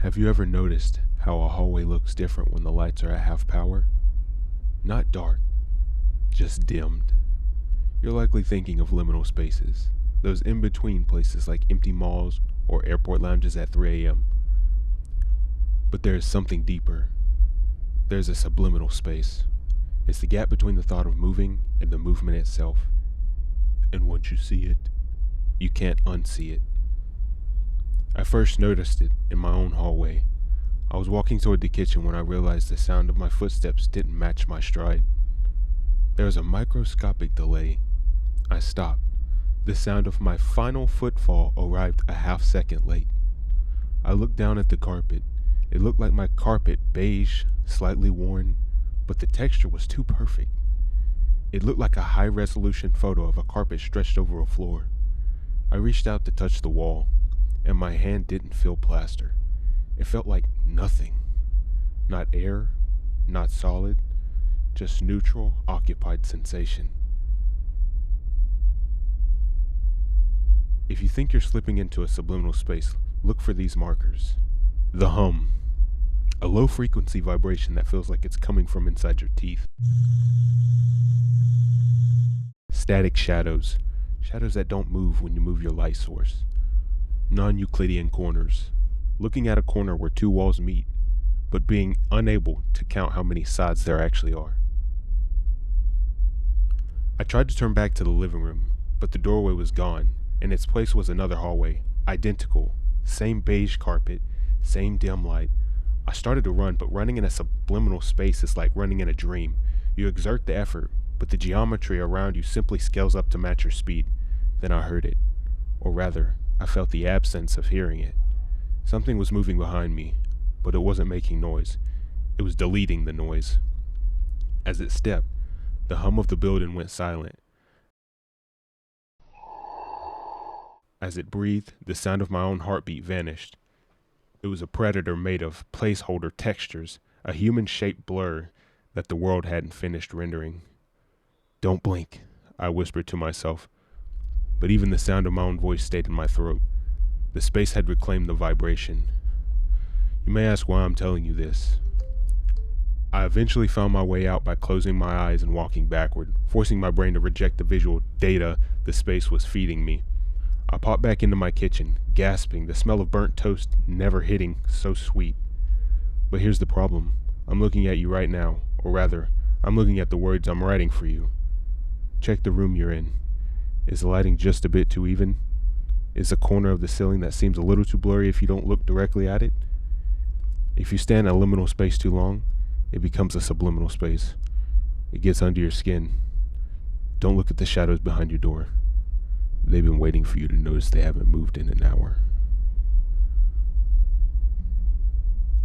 Have you ever noticed how a hallway looks different when the lights are at half power? Not dark, just dimmed. You're likely thinking of liminal spaces, those in-between places like empty malls or airport lounges at 3 a.m. But there is something deeper. There's a subliminal space. It's the gap between the thought of moving and the movement itself. And once you see it, you can't unsee it. I first noticed it in my own hallway. I was walking toward the kitchen when I realized the sound of my footsteps didn't match my stride. There was a microscopic delay. I stopped. The sound of my final footfall arrived a half-second late. I looked down at the carpet. It looked like my carpet, beige, slightly worn, but the texture was too perfect. It looked like a high-resolution photo of a carpet stretched over a floor. I reached out to touch the wall, and my hand didn't feel plaster. It felt like nothing. Not air, not solid, just neutral, occupied sensation. If you think you're slipping into a subliminal space, look for these markers. The hum. A low-frequency vibration that feels like it's coming from inside your teeth. Static shadows. Shadows that don't move when you move your light source. Non-Euclidean corners. Looking at a corner where two walls meet, but being unable to count how many sides there actually are. I tried to turn back to the living room, but the doorway was gone. In its place was another hallway, identical, same beige carpet, same dim light. I started to run, but running in a subliminal space is like running in a dream. You exert the effort, but the geometry around you simply scales up to match your speed. Then I heard it, or rather, I felt the absence of hearing it. Something was moving behind me, but it wasn't making noise. It was deleting the noise. As it stepped, the hum of the building went silent. As it breathed, the sound of my own heartbeat vanished. It was a predator made of placeholder textures, a human-shaped blur that the world hadn't finished rendering. "Don't blink," I whispered to myself, but even the sound of my own voice stayed in my throat. The space had reclaimed the vibration. You may ask why I'm telling you this. I eventually found my way out by closing my eyes and walking backward, forcing my brain to reject the visual data the space was feeding me. I popped back into my kitchen, gasping, the smell of burnt toast never hitting so sweet. But here's the problem. I'm looking at you right now, or rather, I'm looking at the words I'm writing for you. Check the room you're in. Is the lighting just a bit too even? Is the corner of the ceiling that seems a little too blurry if you don't look directly at it? If you stand in a liminal space too long, it becomes a subliminal space. It gets under your skin. Don't look at the shadows behind your door. They've been waiting for you to notice they haven't moved in an hour.